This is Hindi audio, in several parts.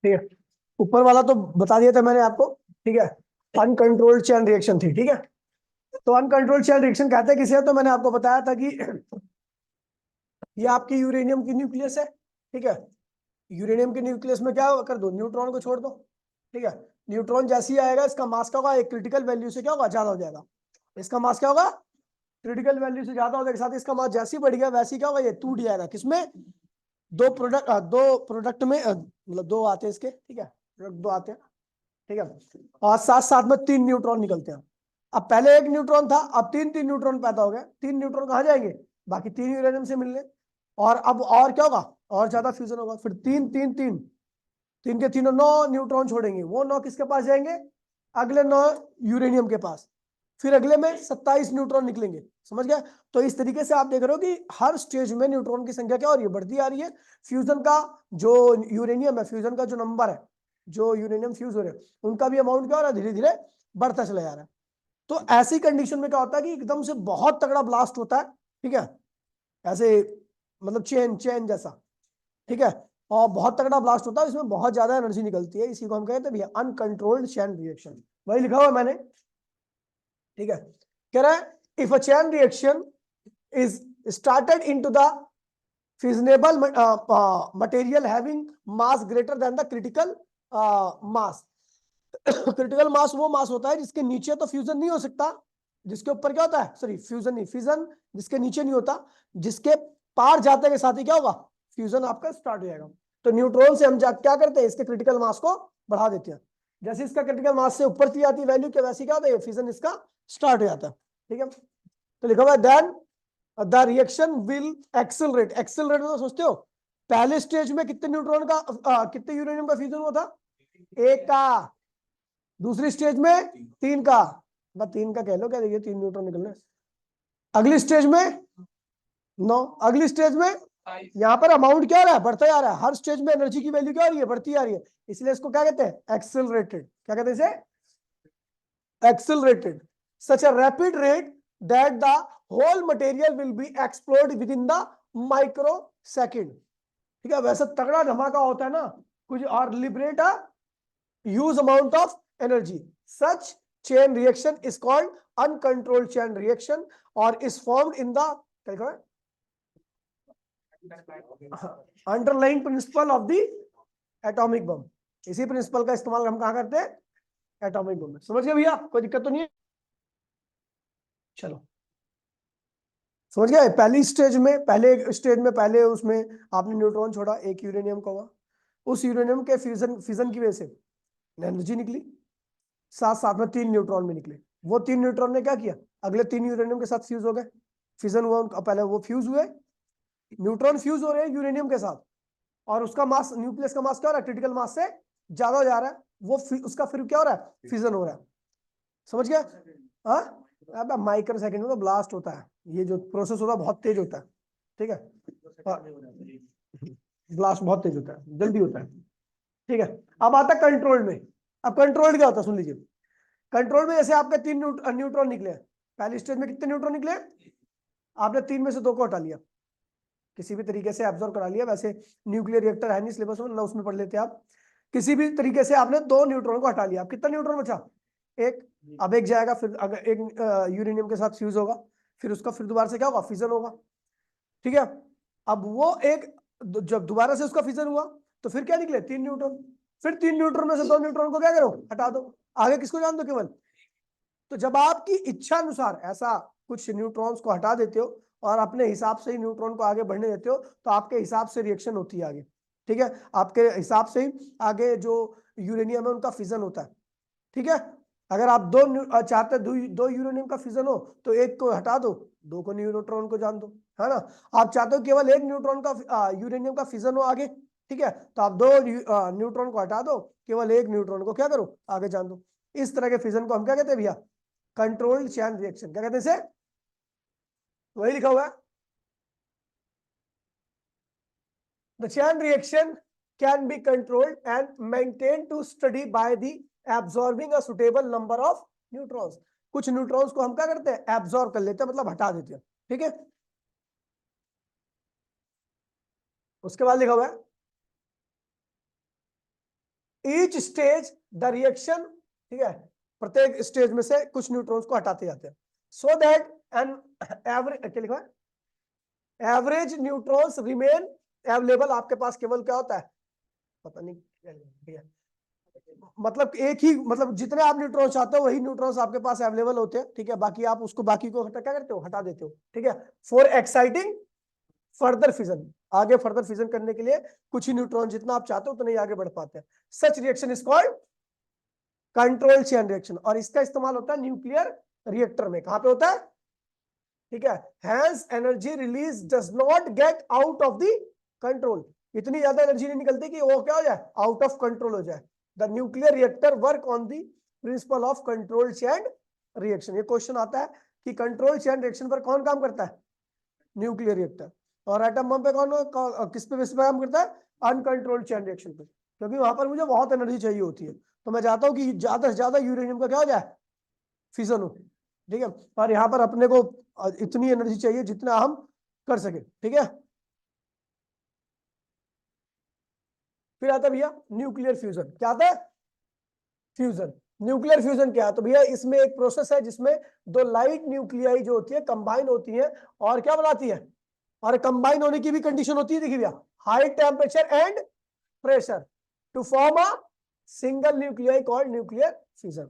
ठीक है, ऊपर वाला तो बता दिया था मैंने आपको। ठीक है, अनकंट्रोल्ड चेन रिएक्शन थी। ठीक है, तो अनकंट्रोल्ड चेन रिएक्शन कहते हैं किसे, तो मैंने आपको बताया था कि ये आपकी यूरेनियम की न्यूक्लियस है। ठीक है, यूरेनियम के न्यूक्लियस में क्या कर दो, न्यूट्रॉन को छोड़ दो। ठीक है, न्यूट्रॉन जैसे ही आएगा इसका मास क्या होगा, एक क्रिटिकल वैल्यू से क्या होगा, ज्यादा हो जाएगा। इसका मास क्या होगा, क्रिटिकल वैल्यू से ज्यादा होने के साथ इसका मास जैसे ही बढ़ गया वैसे ही क्या होगा, ये टूट जाएगा। किसमें, दो प्रोडक्ट में मतलब दो आते हैं इसके। ठीक है, प्रोडक्ट दो आते हैं। ठीक है, और साथ साथ में तीन न्यूट्रॉन निकलते हैं। अब पहले एक न्यूट्रॉन था, अब तीन तीन न्यूट्रॉन पैदा हो गए। तीन न्यूट्रॉन कहाँ जाएंगे, बाकी तीन यूरेनियम से मिलने। और अब और क्या होगा, और ज्यादा फ्यूजन होगा। फिर तीन तीन तीन, तीन के तीनों नौ न्यूट्रॉन छोड़ेंगे। वो नौ किसके पास जाएंगे, अगले नौ यूरेनियम के पास। फिर अगले में 27 न्यूट्रॉन निकलेंगे। समझ गए। तो इस तरीके से आप देख रहे हो कि हर स्टेज में न्यूट्रॉन की संख्या क्या हो रही है, बढ़ती आ रही है। फ्यूजन का जो यूरेनियम है, फ्यूजन का जो नंबर है, जो यूरेनियम फ्यूज हो रहे हैं उनका भी अमाउंट क्या हो रहा है, धीरे धीरे बढ़ता चला जा रहा है। तो ऐसी कंडीशन में क्या होता है कि एकदम से बहुत तगड़ा ब्लास्ट होता है। ठीक है, ऐसे मतलब चेन चेन जैसा। ठीक है, और बहुत तगड़ा ब्लास्ट होता है, इसमें बहुत ज्यादा एनर्जी निकलती है। इसी को हम कहते हैं भैया अनकंट्रोल्ड चेन रिएक्शन। वही लिखा हुआ है मैंने। ठीक है, कह रहा है if a chain reaction is started into the फिजनेबल material having mass greater than the critical mass. Critical mass वो मास होता है जिसके नीचे तो फ्यूजन नहीं हो सकता, जिसके ऊपर क्या होता है, सॉरी फ्यूजन नहीं, फिजन जिसके नीचे नहीं होता, जिसके पार जाते के साथ ही क्या होगा, फ्यूजन आपका स्टार्ट हो जाएगा। तो न्यूट्रॉन से हम क्या करते हैं, इसके क्रिटिकल मास को बढ़ा देते हैं। जैसे इसका क्रिटिकल मास से ऊपर चली जाती है वैल्यू के, वैसे क्या होता है, फ्यूजन इसका स्टार्ट हो जाता है। ठीक है, तो लिखा हुआ है then the reaction will accelerate. Accelerate तो सोचते हो, पहले स्टेज में कितने न्यूट्रॉन का कितने यूरेनियम का फ्यूजन हुआ था, एक का। दूसरी स्टेज में तीन का, बस तीन का कह लो, क्या देखिए तीन न्यूट्रॉन निकलने। अगली स्टेज में नौ। अगली स्टेज में, यहाँ पर अमाउंट क्या हो रहा है, बढ़ता जा रहा है। हर स्टेज में एनर्जी की वैल्यू क्या हो रही है, बढ़ती आ रही है। इसलिए इसको क्या कहते हैं, एक्सेलरेटेड। क्या कहते हैं इसे, accelerated such a rapid rate that the whole material will be explode within the microsecond. ठीक है, वैसे तगड़ा धमाका होता है ना कुछ, और liberate a huge amount of energy. Such chain reaction is called uncontrolled chain reaction और is formed in the underlying principle of the atomic bomb. इसी प्रिंसिपल का इस्तेमाल हम कहां करते हैं, एटॉमिक बम में। समझ गए भैया, कोई दिक्कत तो नहीं है। चलो, समझ गए। पहली स्टेज में, पहले स्टेज में पहले उसमें आपने न्यूट्रॉन छोड़ा, एक यूरेनियम का हुआ। उस यूरेनियम के फ्यूजन फिजन की वजह से एनर्जी निकली, साथ साथ में तीन न्यूट्रॉन भी निकले। वो तीन न्यूट्रॉन ने क्या किया, अगले तीन यूरेनियम के साथ फ्यूज हो गए। फिजन हुआ उनका, पहले वो फ्यूज हुए, न्यूट्रॉन फ्यूज हो रहे हैं यूरेनियम के साथ, और उसका मास, न्यूक्लियस का मास क्या हो रहा है, क्रिटिकल मास से ज्यादा हो जा रहा है। वो उसका फिर क्या हो रहा है, फिजन हो रहा है। समझ गया। हाँ, अब माइक्रो सेकंड में तो ब्लास्ट होता है, ये जो प्रोसेस होता है बहुत तेज होता है। ठीक है, ब्लास्ट बहुत तेज होता है, जल्दी होता है। ठीक है, अब आता है कंट्रोल में। अब कंट्रोल क्या होता है, सुन लीजिए। कंट्रोल में जैसे आपके तीन न्यूट्रॉन निकले, पहली स्टेज में कितने न्यूट्रॉन निकले, आपने तीन में से दो को हटा लिया, किसी भी तरीके से एब्जॉर्ब करा लिया। वैसे न्यूक्लियर रिएक्टर है नहीं सिलेबस में ना, उसमें पढ़ लेते आप। किसी भी तरीके से आपने दो न्यूट्रॉन को हटा लिया, अब कितना न्यूट्रॉन बचा, एक। अब एक जाएगा, फिर अगर एक यूरेनियम के साथ फ्यूज होगा, फिर उसका फिर दोबारा से क्या होगा, फिजन होगा। ठीक है, अब वो एक, जब दोबारा से उसका फिजन हुआ तो फिर क्या निकले, तीन न्यूट्रॉन। फिर तीन न्यूट्रॉन में से दो न्यूट्रॉन को क्या करो, हटा दो। आगे किसको जान दो, केवल। तो जब आपकी इच्छा अनुसार ऐसा कुछ न्यूट्रॉन्स को हटा देते हो और अपने हिसाब से ही न्यूट्रॉन को आगे बढ़ने देते हो, तो आपके हिसाब से रिएक्शन होती है आगे। ठीक है, आपके हिसाब से ही आगे जो यूरेनियम है उनका फिजन होता है। ठीक है, अगर आप चाहते दो यूरेनियम का फिजन हो तो एक को हटा दो, दो को न्यूट्रॉन को जान दो, है ना। आप चाहते हो केवल एक न्यूट्रॉन का यूरेनियम का फिजन हो आगे, ठीक है, तो आप दो न्यूट्रॉन को हटा दो, केवल एक न्यूट्रॉन को क्या करो, आगे जान दो। इस तरह के फिजन को हम क्या कहते हैं भैया, कंट्रोल्ड चेन रिएक्शन। क्या कहते हैं इसे, वही लिखा हुआ है। The chain reaction can be controlled and maintain to study by the absorbing a suitable number of neutrons. कुछ न्यूट्रॉन्स को हम क्या करते हैं, एब्सॉर्ब कर लेते हैं, मतलब हटा देते हैं। ठीक है, उसके बाद लिखा हुआ है ईच स्टेज द रिएक्शन, ठीक है, प्रत्येक स्टेज में से कुछ न्यूट्रॉन्स को हटाते जाते हैं, सो दैट एन एवरेज, क्या लिखा है, एवरेज न्यूट्रॉन्स रिमेन अवेलेबल। आपके पास केवल क्या होता है, पता नहीं क्या, मतलब एक ही, मतलब जितने आप न्यूट्रॉन चाहते हो वही न्यूट्रॉन्स आपके पास अवेलेबल होते हैं, ठीक है, बाकी आप उसको, बाकी को हटा क्या करते हो, हटा देते हो, ठीक है, फॉर एक्साइटिंग फर्दर फिजन, आगे फर्दर फिजन करने के लिए कुछ ही न्यूट्रॉन, जितना आप चाहते हो उतना ही आगे बढ़ पाते हैं। Such reaction is called control chain reaction, और इसका इस्तेमाल होता है न्यूक्लियर रिएक्टर में। कहां पे होता है, ठीक है, hence energy release does not get out of the control, इतनी ज्यादा एनर्जी नहीं निकलती कि वो क्या हो जाए, आउट ऑफ कंट्रोल हो जाए। The nuclear reactor work on the principle of control chain reaction. ये क्वेश्चन आता है कि कंट्रोल चेन रिएक्शन पर कौन काम करता है, न्यूक्लियर रिएक्टर, और एटम बम पे कौन, किस पे काम करता है, अनकंट्रोल्ड चेन रिएक्शन पे, क्योंकि वहां पर मुझे बहुत एनर्जी चाहिए होती है, तो मैं चाहता हूं कि ज्यादा से ज्यादा यूरेनियम का क्या हो जाए, फिजन हो, ठीक है, और यहाँ पर अपने को इतनी एनर्जी चाहिए जितना हम कर सके, ठीक है। फिर आता है भैया न्यूक्लियर फ्यूजन, क्या आता है, फ्यूजन। न्यूक्लियर फ्यूजन क्या है, तो भैया इसमें एक प्रोसेस है जिसमें दो लाइट न्यूक्लियाई जो होती है कंबाइन होती है और क्या बनाती है, और कंबाइन होने की भी कंडीशन होती है, देखिए भैया, high temperature and pressure to form a single nuclei called nuclear fusion.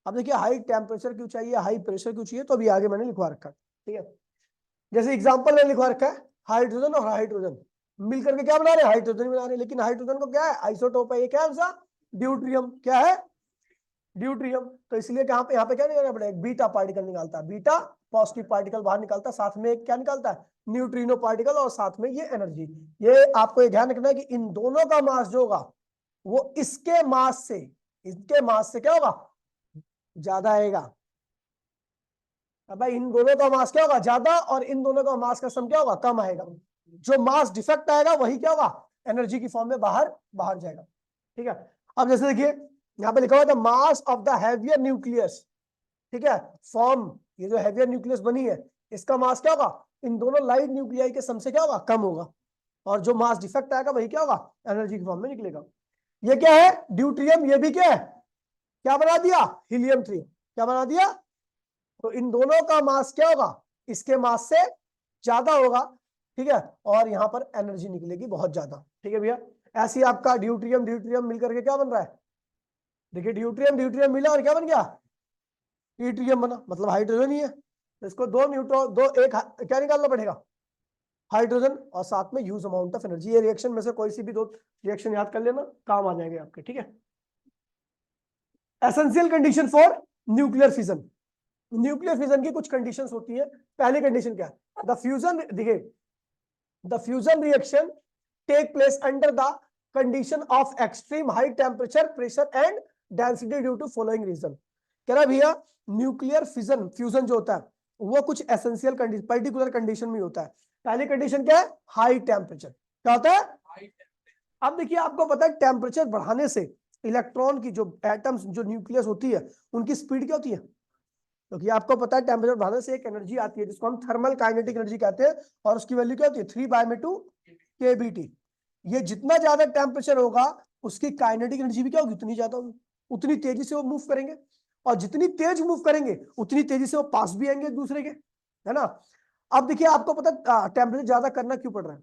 अब देखिए हाई टेम्परेचर क्यों चाहिए, हाई प्रेशर क्यों चाहिए, तो अभी आगे मैंने लिखवा रखा है, ठीक है। जैसे एग्जांपल में लिखवा रखा है, हाइड्रोजन और हाइड्रोजन मिलकर के क्या बना रहे हैं, हाइड्रोजन बना रहे हैं, लेकिन हाइड्रोजन को क्या है, आइसोटोप है, ये क्या है उसका, ड्यूट्रियम, क्या है, ड्यूट्रियम, तो इसलिए यहाँ पे क्या निकालना पड़ेगा, बीटा पार्टिकल निकालता है, बीटा पॉजिटिव पार्टिकल बाहर निकालता है, साथ में एक क्या निकालता है, न्यूट्रिनो पार्टिकल, और साथ में ये एनर्जी। ये आपको ये ध्यान रखना है कि इन दोनों का मास जो होगा वो इसके मास से क्या होगा, ज्यादा आएगा। अब भाई इन दोनों का मास क्या होगा, ज्यादा, और इन दोनों का मास का सम क्या होगा, कम आएगा। जो मास डिफेक्ट आएगा वही क्या होगा, एनर्जी की फॉर्म में बाहर जाएगा, ठीक है। अब जैसे देखिए यहाँ पे लिखा हुआ है the mass of the heavier nucleus, ठीक है, फॉर्म, ये जो हैवियर न्यूक्लियस बनी है इसका मास क्या होगा, इन दोनों लाइट न्यूक्लियाई के सम से क्या होगा, कम होगा, और जो मास डिफेक्ट आएगा वही क्या होगा, एनर्जी की फॉर्म में निकलेगा। ये क्या है, ड्यूट्रियम, ये भी क्या है, क्या बना दिया, हीलियम-3, क्या बना दिया, तो इन दोनों का मास क्या होगा, इसके मास से ज्यादा होगा, ठीक है, और यहां पर एनर्जी निकलेगी बहुत ज्यादा, ठीक है भैया। ऐसे ही आपका ड्यूट्रियम मिलकर के क्या बन रहा है, देखिए ड्यूट्रियम मिला और क्या बन गया, ट्रियम बना, मतलब हाइड्रोजन ही है, तो इसको दो न्यूट्रॉन, क्या निकालना पड़ेगा, हाइड्रोजन, और साथ में ह्यूज अमाउंट ऑफ एनर्जी। ये रिएक्शन में से कोई सी भी दो रिएक्शन याद कर लेना, काम आ जाएंगे आपके, ठीक है। Essential condition for nuclear fission, nuclear fission की कुछ कंडीशंस होती है। पहली कंडीशन क्या है, द फ्यूजन, देखिए the fusion reaction take place under the condition of extreme high temperature, pressure and density due to following reason. कह रहा भैया न्यूक्लियर फ्यूजन जो होता है वो कुछ एसेंशियल कंडीशन, पर्टिकुलर कंडीशन में होता है। पहली कंडीशन क्या है, हाई टेम्परेचर, क्या होता है। अब देखिए आपको पता है टेम्परेचर बढ़ाने से इलेक्ट्रॉन की जो एटम्स, जो न्यूक्लियस होती है, उनकी स्पीड क्या होती है, क्योंकि आपको पता है टेम्परेचर बढ़ाने से एक एनर्जी आती है जिसको हम थर्मल काइनेटिक एनर्जी कहते हैं, और उसकी वैल्यू क्या होती है, 3/2 kBT। ये जितना ज्यादा टेम्परेचर होगा उसकी काइनेटिक एनर्जी भी क्या होगी, उतनी ज्यादा होगी, उतनी तेजी से वो मूव करेंगे, और जितनी तेज मूव करेंगे उतनी तेजी से वो पास भी आएंगे एक दूसरे के, है ना। अब देखिए आपको पता टेम्परेचर ज्यादा करना क्यों पड़ रहा है,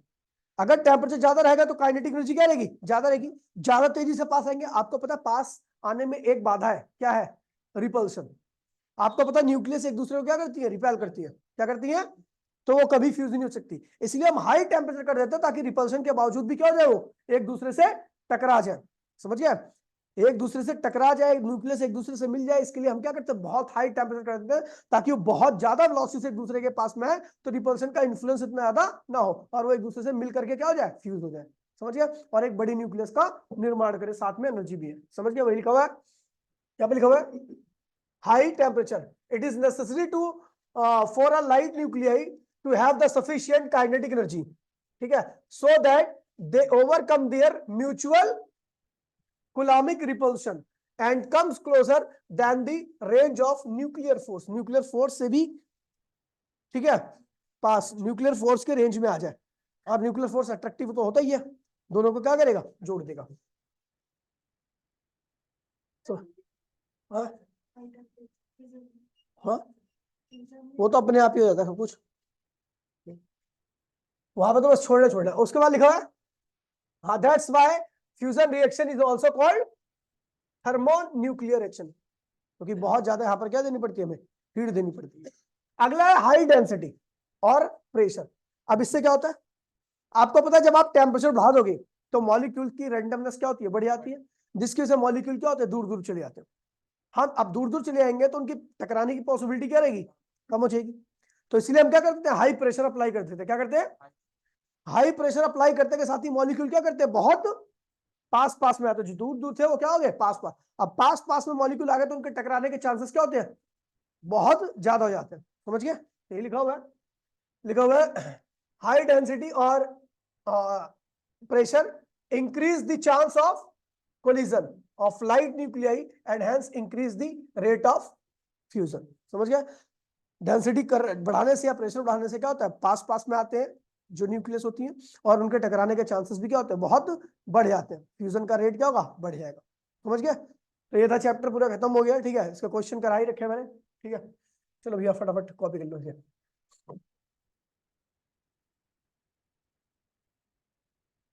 अगर टेम्परेचर ज्यादा रहेगा तो काइनेटिक एनर्जी क्या रहेगी, ज्यादा रहेगी, ज्यादा तेजी से पास आएंगे। आपको पता पास आने में एक बाधा है, क्या है, रिपल्शन। आपको पता न्यूक्लियस एक दूसरे को क्या करती है, रिपेल करती है, क्या करती है, तो वो कभी फ्यूज नहीं हो सकती, इसलिए हम हाई टेम्परेचर कर देते हैं ताकि रिपल्शन के बावजूद भी क्या हो जाए, वो एक दूसरे से टकरा जाए, समझ गया, एक दूसरे से टकरा जाए, न्यूक्लियस एक दूसरे से मिल जाए, इसके लिए हम क्या करते हैं, बहुत हाई टेम्परेचर कर देते हैं ताकि वो बहुत ज्यादा वेलोसिटी से एक दूसरे के पास में है, तो रिपल्शन का इन्फ्लुएंस इतना ज्यादा ना हो और वो एक दूसरे से मिल करके क्या हो जाए, फ्यूज हो जाए, समझ गया, और एक बड़ी न्यूक्लियस का निर्माण करे, साथ में एनर्जी भी है, समझ गया, वही लिखा हुआ है, क्या पे लिखा हुआ है, high temperature it is necessary to for a light nuclei to have the sufficient kinetic energy, ठीक है, so that they overcome their mutual coulombic repulsion and comes closer than the range of nuclear force से भी, ठीक है, पास न्यूक्लियर फोर्स के रेंज में आ जाए, और न्यूक्लियर फोर्स अट्रैक्टिव तो होता ही है, दोनों को क्या करेगा, जोड़ देगा। तो हाँ हाँ, वो तो अपने आप ही हो जाता है सब कुछ, वहां पे तो बस छोड़ना छोड़ना। उसके बाद लिखा है, हाँ, that's why fusion reaction is also called thermonuclear reaction, क्योंकि बहुत ज्यादा यहाँ पर क्या देनी पड़ती है, हमें हीट देनी पड़ती है। अगला है हाई डेंसिटी और प्रेशर। अब इससे क्या होता है, आपको पता है जब आप टेम्परेचर बढ़ा दोगे तो मॉलिक्यूल की रैंडमनेस क्या होती है, बढ़ जाती है, जिसकी वजह से मॉलिक्यूल क्या होते हैं, दूर दूर चले जाते हैं। हम अब दूर दूर चले जाएंगे तो उनकी टकराने की पॉसिबिलिटी क्या रहेगी, कम हो जाएगी। तो इसलिए हम क्या करते हैं, हाई प्रेशर अप्लाई करते थे। क्या करते हैं, हाई प्रेशर अप्लाई करते के साथ ही मॉलिक्यूल क्या करते हैं, बहुत पास पास में आते हैं। जो दूर दूर थे वो क्या हो गए, पास पास। अब पास पास में मॉलिक्यूल आ गए तो उनके टकराने के चांसेस क्या होते हैं, बहुत ज्यादा हो जाते हैं। समझ गए, यही लिखा हुआ है, लिखा हुआ है हाई डेंसिटी और pressure increase the chance of collision of light nuclei and hence increase the rate of fusion. समझ गए, डेंसिटी कर बढ़ाने से या प्रेशर बढ़ाने से क्या होता है, पास पास में आते हैं जो न्यूक्लियस होती है और उनके टकराने के चांसेस भी क्या होते हैं, बहुत बढ़ जाते हैं। फ्यूजन का रेट क्या होगा, बढ़ जाएगा। समझ गए, तो ये था चैप्टर पूरा खत्म हो गया। ठीक है, इसका क्वेश्चन करा ही रखे मैंने। ठीक है, चलो भैया फटाफट कॉपी कर लो इसे।